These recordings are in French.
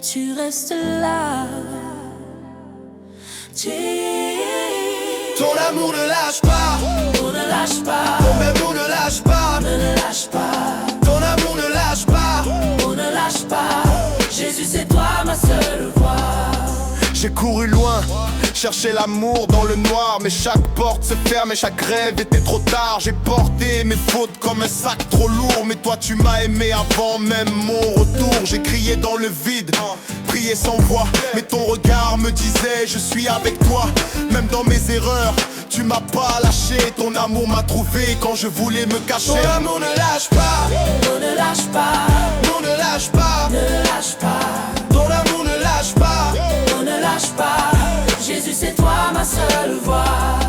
tu restes là. Ton amour ne lâche pas, On ne lâche pas, ton amour ne lâche pas, ne lâche pas, ton amour ne lâche pas. on ne lâche pas. Jésus, c'est toi ma seule voix. J'ai couru loin, chercher l'amour dans le noir, mais chaque porte se ferme et chaque rêve était trop tard. J'ai porté mes fautes comme un sac trop lourd, mais toi tu m'as aimé avant même mon retour. J'ai crié dans le vide, prié sans voix, mais ton regard me disait je suis avec toi. Même dans mes erreurs, tu m'as pas lâché. Ton amour m'a trouvé quand je voulais me cacher. Ton amour ne lâche pas, On ne lâche pas, non ne lâche pas. ne lâche pas, Ton amour ne lâche pas, on ne lâche pas. Jésus, c'est toi ma seule voix.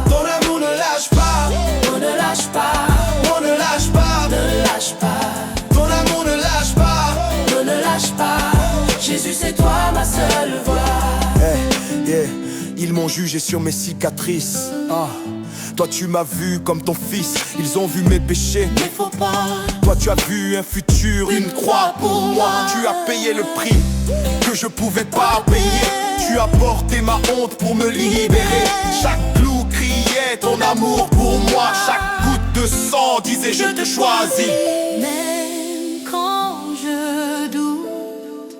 ton amour ne lâche pas, On ne lâche pas, on ne lâche pas. ne lâche pas, Ton amour ne lâche pas. on ne lâche pas. Jésus, c'est toi ma seule voix. Hey, yeah. Ils m'ont jugé sur mes cicatrices. Toi tu m'as vu comme ton fils. Ils ont vu mes péchés, Mais faut pas, toi tu as vu un futur, une croix pour moi. Tu as payé le prix que je pouvais pas payer. Tu as porté ma honte pour me libérer. Chaque clou criait ton amour pour moi. Chaque goutte de sang disait je te choisis. même quand je doute,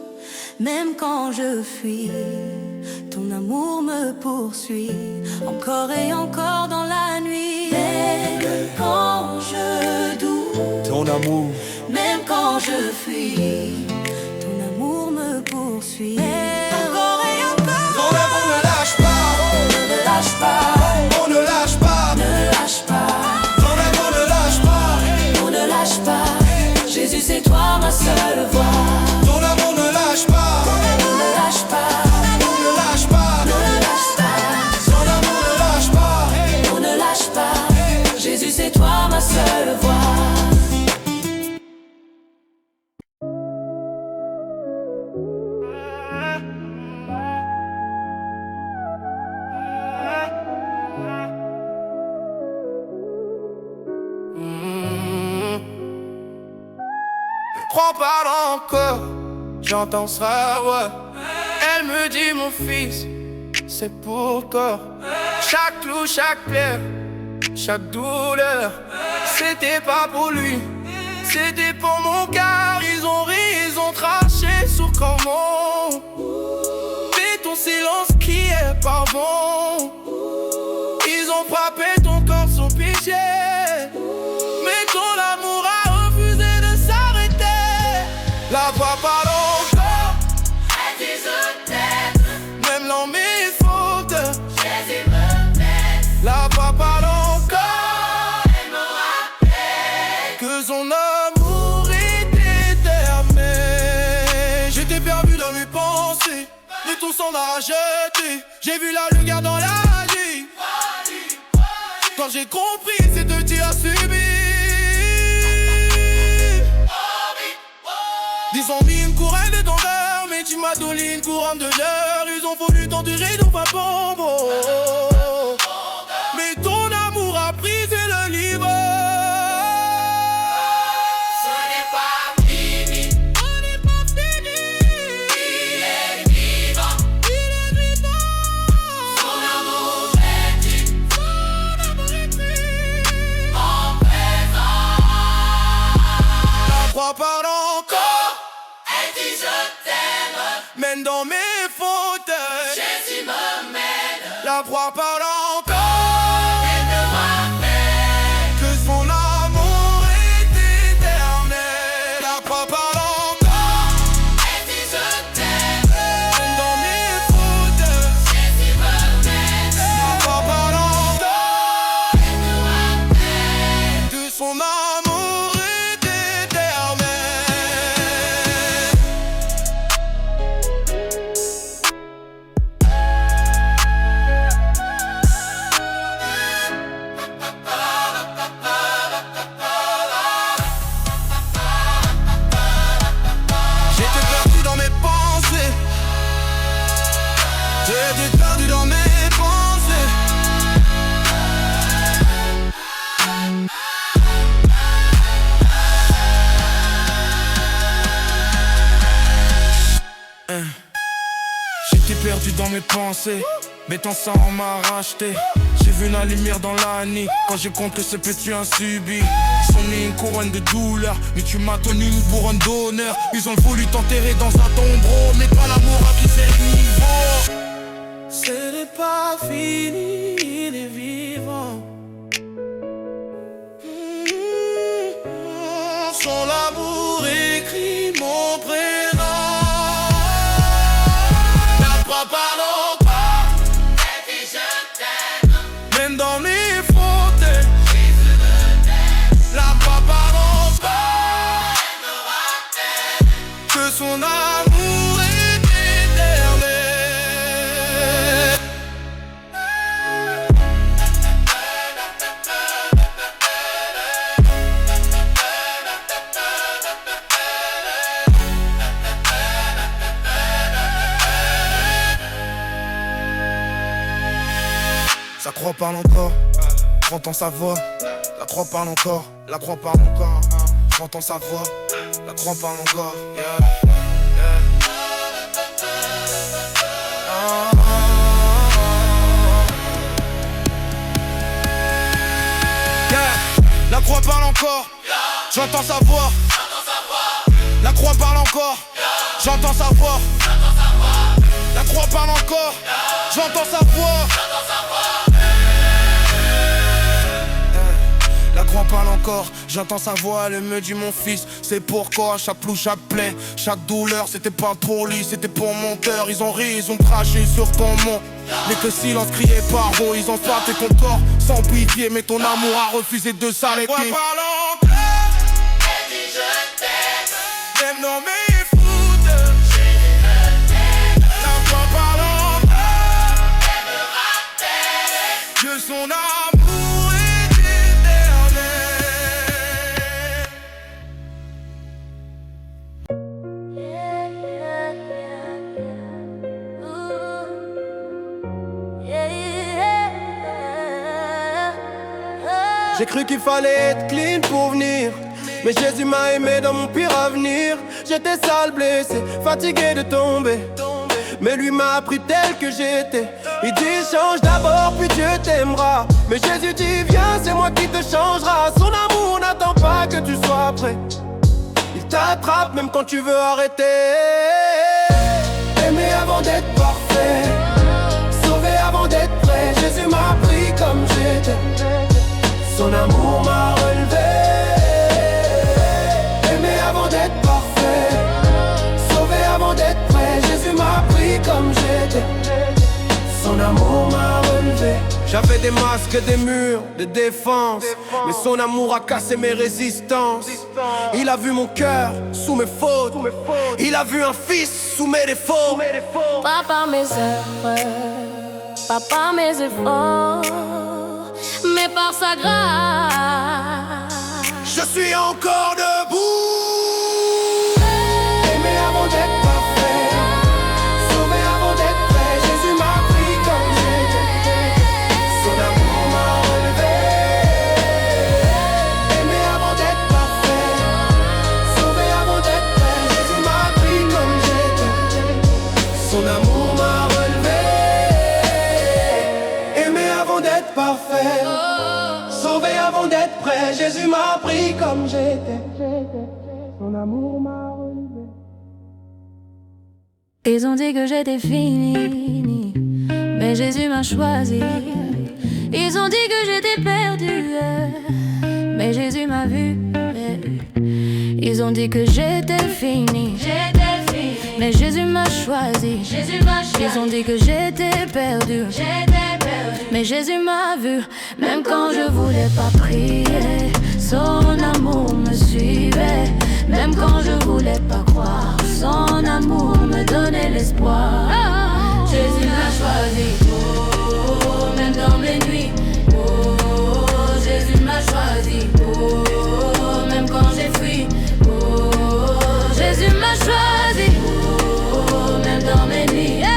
même quand je fuis, ton amour me poursuit, encore et encore dans la nuit. Même quand je doute, Ton amour, même quand je fuis, ton amour me poursuit, encore et encore. ton amour ne lâche pas, Ne lâche pas, on ne lâche pas. ne lâche pas, Ton amour ne lâche pas, on ne lâche pas. Jésus, c'est toi ma seule voix. ton amour ne lâche pas, Ne lâche pas, on ne lâche pas. ne lâche pas, Ton amour ne lâche pas. on ne lâche pas. Jésus, c'est toi ma seule voix. Crois pas encore, j'entends ça, ouais. Elle me dit mon fils, c'est pour toi. Chaque clou, chaque pierre, chaque douleur, c'était pas pour lui, c'était pour mon cœur. Ils ont ri, ils ont craché sur comment. Mais ton silence qui est pas bon. Ils ont frappé ton corps sans pitié. Mais ton amour a refusé de s'arrêter. La voix parle encore, Elle dit je t'aime, même dans mes fautes. Jésus me met, La voix parle encore, elle me rappelle. que son amour est éternel. J'étais perdu dans mes pensées, mais ton sang m'a jeté. J'ai vu la lumière dans la nuit. Quand j'ai compris, c'est de Dieu à subir. Ils ont mis une couronne de tendeur, mais tu m'as donné une couronne de l'heure. Ils ont voulu t'endurer dans ma bombe. Mais ton amour a brisé le livre. Ce n'est pas fini, On n'est pas fini. il est vivant. Il est vivant. Son amour est dit Son amour est pris. en présent. La croix parle encore, Elle dit je t'aime, même dans mes fautes. Jésus me mène. La croix parle encore, Elle me rappelle. que son amour est éternel. La croix parle encore, Elle dit je t'aime, même dans mes fautes. Jésus me mène. La croix parle encore, Elle me rappelle. que son amour est éternel. J'étais perdu dans mes pensées. J'étais perdu dans mes pensées. perdu dans mes pensées, mettant ça en m'a racheté. J'ai vu la lumière dans la nuit, quand j'ai compris que c'est petit insubi. Ils sont mis une couronne de douleur, mais tu m'as tenu une couronne d'honneur. Ils ont voulu t'enterrer dans un tombeau, mais pas l'amour a brisé le niveau. Ce n'est pas fini, il est vivant. Son amour écrit mon prénom. La croix parle encore, elle dit je t'aime. Même dans mes fautes, Jésus me t'aime. La croix parle encore, elle me rappelle que son amour est éternel. La croix parle encore, j'entends sa voix. La croix parle encore, la croix parle encore. J'entends sa voix, la croix parle encore. Yeah, yeah. Yeah. La croix parle encore, j'entends sa voix. La croix parle encore, j'entends sa voix. La croix parle encore, j'entends sa voix. La croix parle encore, j'entends sa voix, elle me dit mon fils, c'est pourquoi chaque plou, chaque plaie, chaque douleur, c'était pas pour lui, c'était pour mon cœur. Ils ont ri, ils ont craché sur ton nom, mais que silence criait par haut. Ils ont frappé ton corps sans pitié, mais ton amour a refusé de s'arrêter. La croix parle encore, elle dit je t'aime. Même dans mes foutes, Jésus me t'aime. La croix parle encore, elle me rappelle que son amour. J'ai cru qu'il fallait être clean pour venir, mais Jésus m'a aimé dans mon pire avenir. J'étais sale, blessé, fatigué de tomber, mais lui m'a appris tel que j'étais. Il dit change d'abord puis Dieu t'aimera. Mais Jésus dit viens, c'est moi qui te changera. Son amour n'attend pas que tu sois prêt. Il t'attrape même quand tu veux arrêter. Aimer avant d'être parfait, sauver avant d'être prêt. Jésus m'a pris comme j'étais. Son amour m'a relevé. Aimer avant d'être parfait, sauver avant d'être prêt. Jésus m'a pris comme j'étais. Son amour m'a relevé. J'avais des masques, des murs, des défenses, mais son amour a cassé mes résistances. Il a vu mon cœur sous mes fautes. Il a vu un fils sous mes défauts. Papa mes erreurs, papa mes efforts, mais par sa grâce je suis encore debout. Aimer avant d'être parfait, sauver avant d'être prêt. Jésus m'a pris comme j'étais. Son amour m'a relevé. Aimer avant d'être parfait, sauver avant d'être prêt. Jésus m'a pris comme j'étais. Son amour m'a relevé. Aimer avant d'être parfait, sauvé avant d'être prêt. Jésus m'a pris comme j'étais. Son amour m'a relevé. Ils ont dit que j'étais fini, mais Jésus m'a choisi. Ils ont dit que j'étais perdu, mais Jésus m'a vu. Ils ont dit que j'étais fini, mais Jésus m'a choisi. Ils ont dit que j'étais perdu, mais Jésus m'a vu. Même quand je voulais pas prier, son amour me suivait. Même quand je voulais pas croire, son amour me donnait l'espoir. Jésus m'a choisi, oh, même dans mes nuits. Oh, Jésus m'a choisi, oh, même quand j'ai fui. Oh, Jésus m'a choisi, oh, même dans mes nuits. Yeah.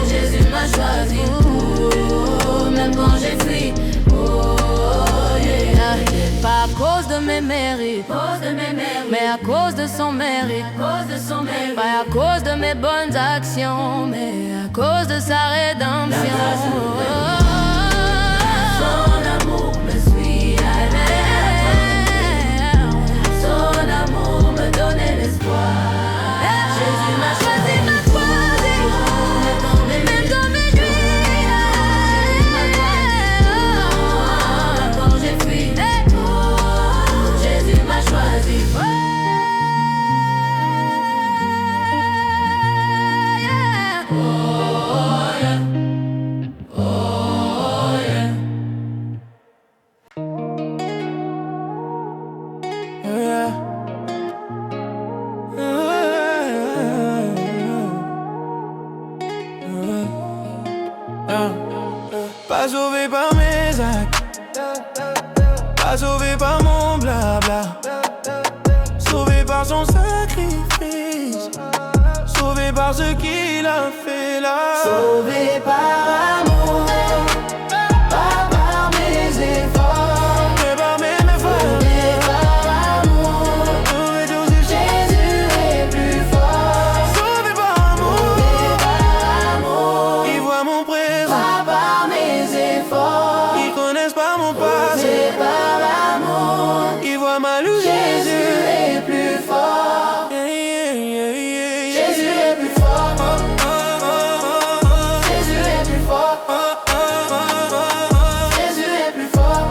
Jésus m'a choisi, oh, même quand j'ai fui. Oh, yeah. Pas à cause de mes mérites, mais à cause de son mérite, pas à cause de mes bonnes actions, mais à cause de sa rédemption. Son amour me suit ailleurs, son amour me donnait l'espoir. Jésus m'a choisi, même dans mes nuits, quand j'ai fui, Jésus m'a choisi. Pas sauvé par mes actes, pas sauvé par mon blabla, sauvé par son sacrifice, sauvé par ce qu'il a fait là. Sauvé par amour, pas par mes efforts, mais par mes efforts. sauvé par amour, Jésus est plus fort. Sauvé par amour, il voit mon présent, pas par mes efforts, ils connaissent pas mon passé. sauvé par amour, Il voit ma lumière. Jésus est plus fort. Jésus est plus fort. Jésus est plus fort. Jésus est plus fort.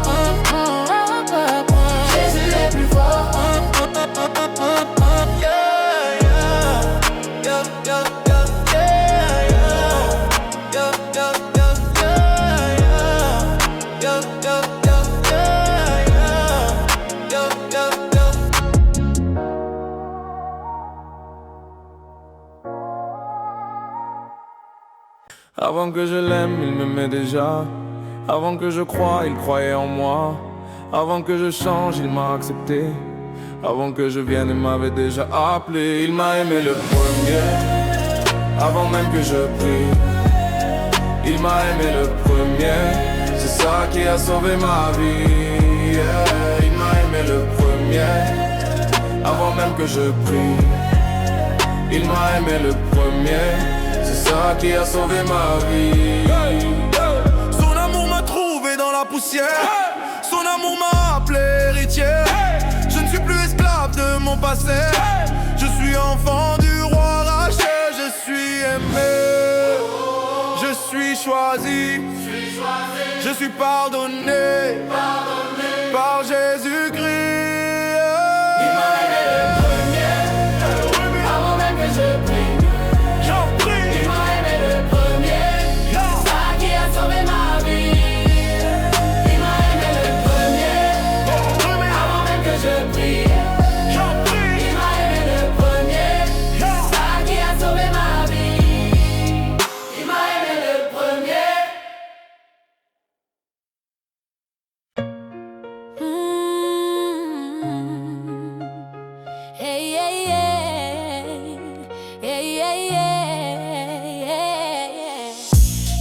Jésus est plus fort. Avant que je l'aime, il m'aimait déjà. Avant que je croie, il croyait en moi. Avant que je change, il m'a accepté. Avant que je vienne, il m'avait déjà appelé. Il m'a aimé le premier, avant même que je prie. Il m'a aimé le premier, c'est ça qui a sauvé ma vie. Yeah. Il m'a aimé le premier, avant même que je prie. Il m'a aimé le premier, c'est ça qui a sauvé ma vie. Son amour m'a trouvé dans la poussière. Son amour m'a appelé héritier. Je ne suis plus esclave de mon passé. Je suis enfant du roi racheté. Je suis aimé, je suis choisi, je suis pardonné par Jésus-Christ. Avant même que je prie, J'en prie. il m'a aimé le premier. C'est ça qui a sauvé ma vie. Il m'a aimé le premier. Avant même que je prie, J'en prie. il m'a aimé le premier. C'est ça qui a sauvé ma vie. Il m'a aimé le premier. Hey, hey, hey. Hey, hey, hey, hey.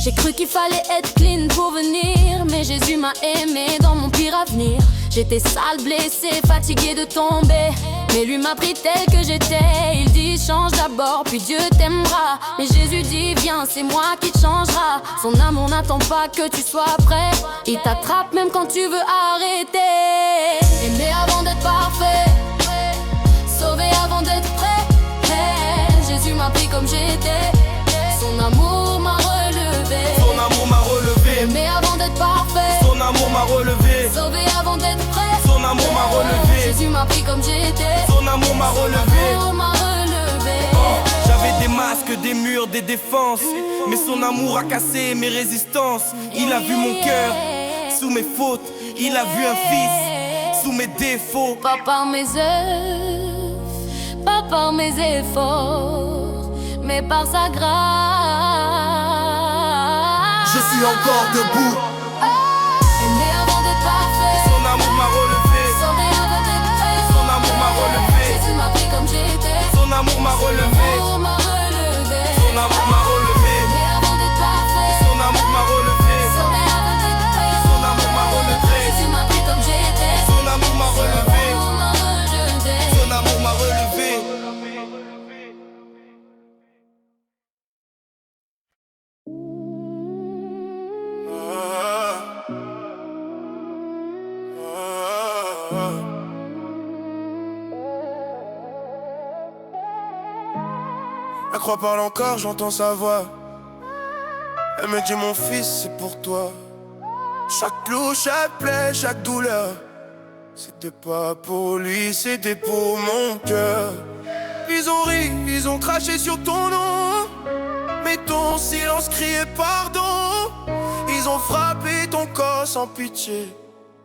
J'ai cru qu'il fallait être clean pour venir, mais Jésus m'a aimé dans mon pire avenir. J'étais sale, blessée, fatiguée de tomber, mais lui m'a pris tel que j'étais. Il dit change d'abord, puis Dieu t'aimera. Mais Jésus dit viens, c'est moi qui te changera. Son amour n'attend pas que tu sois prêt. Il t'attrape même quand tu veux arrêter. Aimer avant d'être parfait, sauvé avant d'être prêt. Hey, Jésus m'a pris comme j'étais. Son amour m'a relevé. Son amour m'a relevé. Aimer avant d'être parfait, Son amour m'a relevé. sauvé avant d'être prêt. Son amour m'a relevé. Jésus m'a pris comme j'étais. Son amour m'a relevé. Son amour m'a relevé. J'avais des masques, des murs, des défenses, mais son amour a cassé mes résistances. Il a vu mon cœur sous mes fautes. Il a vu un fils sous mes défauts. Pas par mes œuvres, pas par mes efforts, mais par sa grâce. Je suis encore debout. Aimer avant d'être parfait, Son amour m'a relevé. sauvé avant d'être prêt. Son amour m'a relevé. Jésus m'a pris comme j'étais. Son amour m'a relevé. Son amour m'a relevé. Son amour m'a relevé. Aimer avant d'être parfait, Son amour m'a relevé. sauvé avant d'être prêt. Son amour m'a relevé. Jésus m'a pris comme j'étais. Son amour m'a relevé. Son amour m'a relevé. Son amour m'a Elle croit parle encore, j'entends sa voix. Elle me dit mon fils c'est pour toi. Chaque clou, chaque plaie, chaque douleur, c'était pas pour lui, c'était pour mon cœur. Ils ont ri, ils ont craché sur ton nom, mais ton silence criait pardon. Ils ont frappé ton corps sans pitié,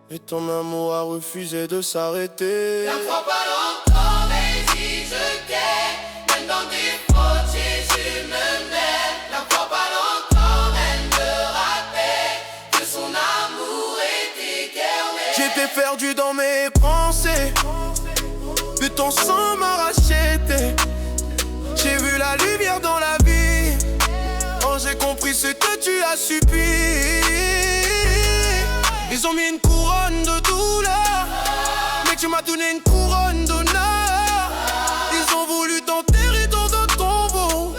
et ton amour a refusé de s'arrêter. La crois pas longtemps, mais si je t'aime, même dans des fautes, Jésus me met. La crois pas longtemps, même me rappeler que son amour est éternel. J'étais perdu dans mes pensées, de ton sang m'arracher. J'ai vu la lumière dans la vie. Oh, j'ai compris ce que tu as subi. Ils ont mis une couronne de douleur, mais tu m'as donné une couronne d'honneur. Ils ont voulu t'enterrer dans un tombeau,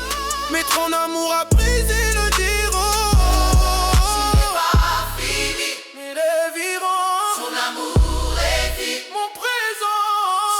mais ton amour a brisé le terreau. Ce n'est pas fini, Il est vivant, son amour est vivant. mon présent.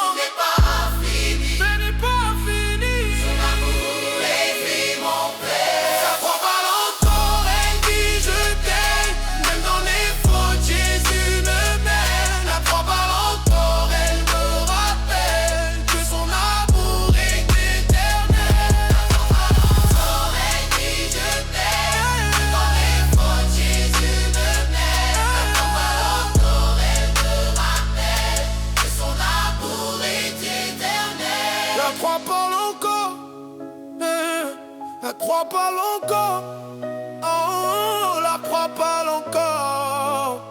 Ce n'est pas fini, Ce n'est pas fini. son amour est vivant, mon père. Ça prend pas longtemps, elle dit je t'aime, même dans les fautes, Jésus me mène. La prend pas longtemps, elle me rappelle que son amour est éternel. La prend pas longtemps, elle dit je t'aime, même dans les fautes, Jésus me mène. La prend pas longtemps, elle me rappelle que son amour est éternel. La croix parle encore, la croix parle encore. Oh, la croix parle encore.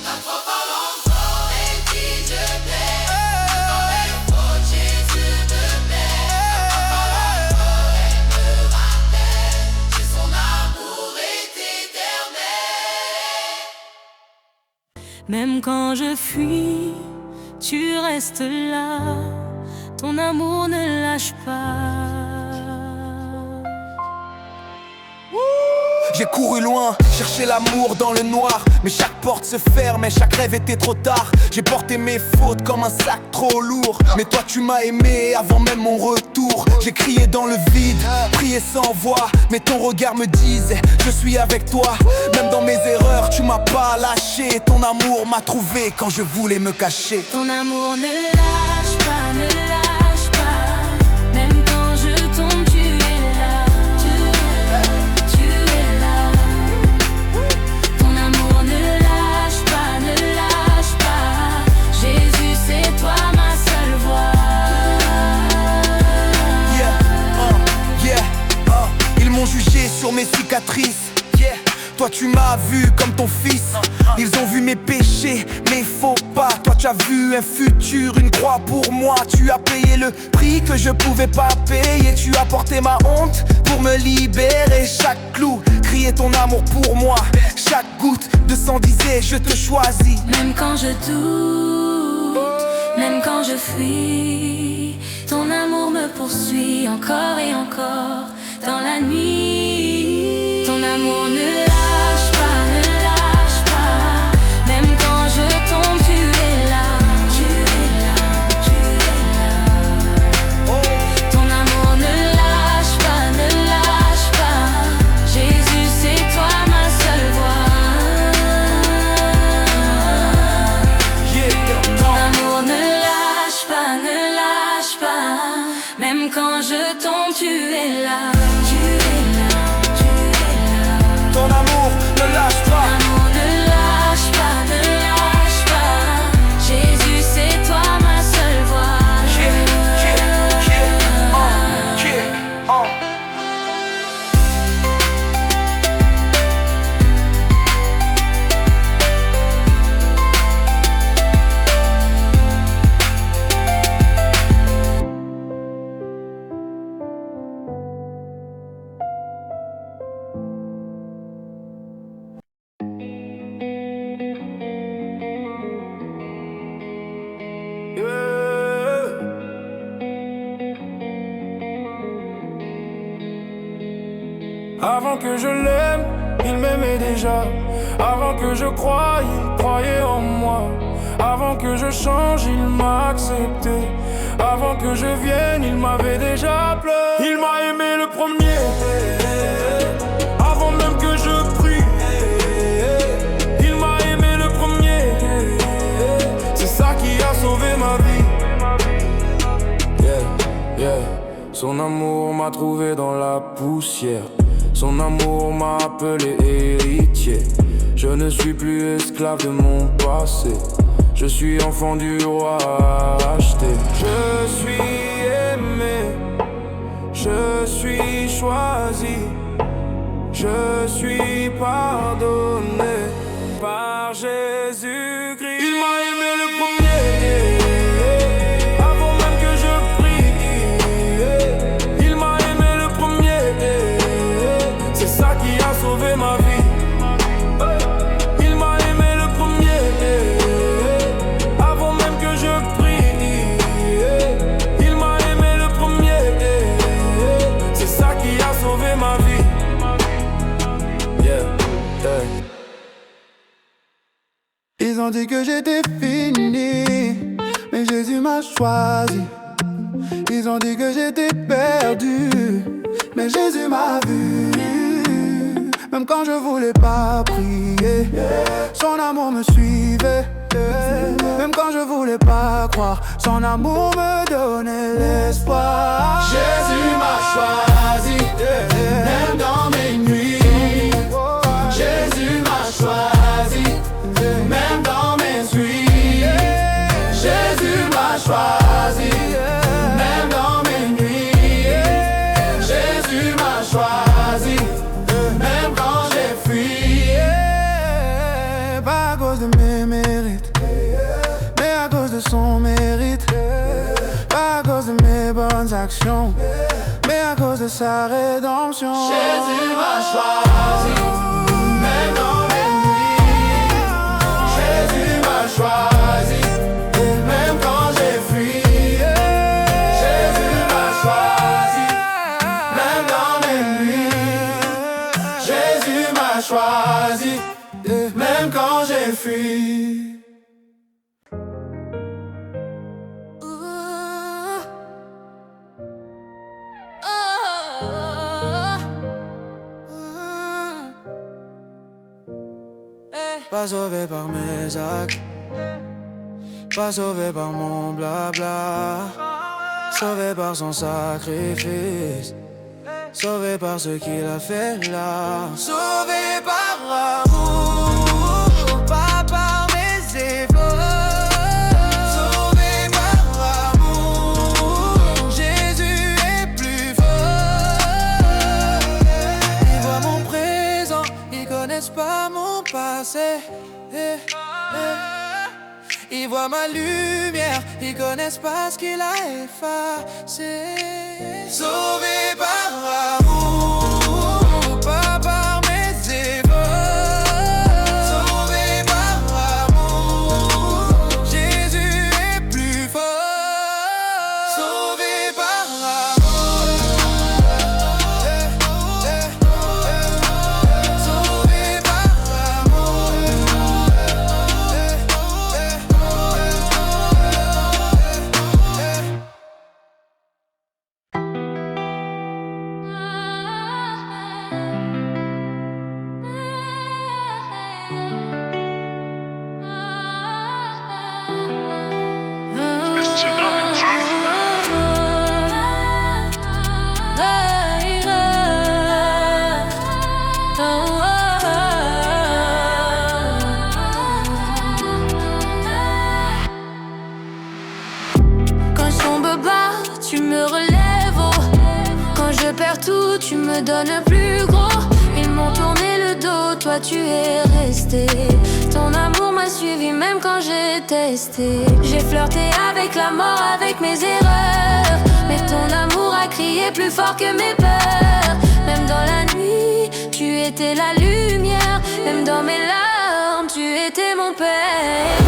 La croix pas longtemps, elle dit je t'aime. Dans les fautes, Jésus me met. La croix pas longtemps, elle me rappelle que son amour est éternel. Même quand je fuis, tu restes là. Ton amour ne lâche pas. J'ai couru loin, cherché l'amour dans le noir, mais chaque porte se ferme et chaque rêve était trop tard. J'ai porté mes fautes comme un sac trop lourd, mais toi tu m'as aimé avant même mon retour. J'ai crié dans le vide, prié sans voix, mais ton regard me disait je suis avec toi. Même dans mes erreurs tu m'as pas lâché, ton amour m'a trouvé quand je voulais me cacher. Ton amour ne lâche pas, ne lâche pas. Même quand je tombe, tu es là. Tu es là. Ton amour ne lâche pas, ne lâche pas. Jésus, c'est toi ma seule voix. Ils m'ont jugé sur mes cicatrices. Toi tu m'as vu comme ton fils. Ils ont vu mes péchés, mes faux pas. Toi tu as vu un futur, une croix pour moi. Tu as payé le prix que je pouvais pas payer. Tu as porté ma honte pour me libérer. Chaque clou criait ton amour pour moi. Chaque goutte de sang disait je te choisis. Même quand je doute, même quand je fuis, ton amour me poursuit encore et encore dans la nuit. Ton amour ne lâche pas, ne lâche pas. Même quand je tombe, tu es là. Tu es là, tu es là. Ton amour ne lâche pas, ne lâche pas. Jésus, c'est toi ma seule voix. Ton amour ne lâche pas, ne lâche pas. Même quand je tombe, tu es là. Tu es là, tu es là. Ton amour ne lâche Ton pas. amour ne lâche pas, ne lâche pas. Jésus, c'est toi ma seule voix. Avant que je l'aime, il m'aimait déjà. Avant que je croie, il croyait en moi. Avant que je change, il m'a accepté. que je vienne, il m'avait déjà pleuré. Il m'a aimé le premier, avant même que je prie. Il m'a aimé le premier, c'est ça qui a sauvé ma vie. Yeah, yeah. Son amour m'a trouvé dans la poussière. Son amour m'a appelé héritier. Je ne suis plus esclave de mon passé. Je suis enfant du roi acheté. Je suis aimé, je suis choisi, je suis pardonné par Jésus-Christ. Il m'a aimé le premier, avant même que je prie. Il m'a aimé le premier, c'est ça qui a sauvé ma vie. Ils ont dit que j'étais fini, mais Jésus m'a choisi. Ils ont dit que j'étais perdu, mais Jésus m'a vu. Même quand je voulais pas prier, son amour me suivait. Même quand je voulais pas croire, son amour me donnait l'espoir. Jésus m'a choisi, même dans mes nuits. Jésus m'a choisi, même dans mes nuits. Jésus m'a choisi, même dans mes nuits. Jésus m'a choisi, même quand j'ai fui. Pas à cause de mes mérites, mais à cause de son mérite. Pas à cause de mes bonnes actions, mais à cause de sa rédemption. Jésus m'a choisi, même dans mes nuits. Jésus m'a choisi, même quand j'ai fui. Jésus m'a choisi, même dans mes nuits. Jésus m'a choisi, même quand j'ai fui. Pas sauvé par mes actes, pas sauvé par mon blabla, sauvé par son sacrifice, sauvé par ce qu'il a fait là. Sauvé par amour, pas par mes efforts. Sauvé par amour, Jésus est plus fort. Ils voient mon présent, ils connaissent pas mon passé. Ils voient ma lumière, ils connaissent pas ce qu'il a effacé. Sauvé par amour, pas par mes efforts. Sauvé par amour, Jésus est plus fort. Sauvé par amour, sauvé par amour. Quand je tombe bas, tu me relèves, oh. Quand je perds tout, tu me donnes le plus gros. Ils m'ont tourné le dos, toi tu es resté. Ton amour m'a suivi même quand j'ai testé. J'ai flirté avec la mort, avec mes erreurs, mais ton amour a crié plus fort que mes peurs. Même dans la nuit, tu étais la lumière. Même dans mes larmes, tu étais mon père.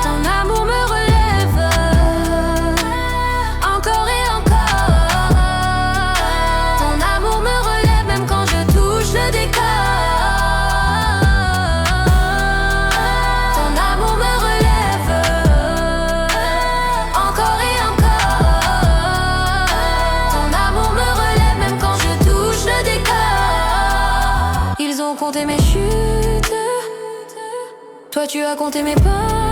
Ton amour me relève encore et encore. Ton amour me relève même quand je touche le décor. Ton amour me relève encore et encore. Toi tu as compté mes pas,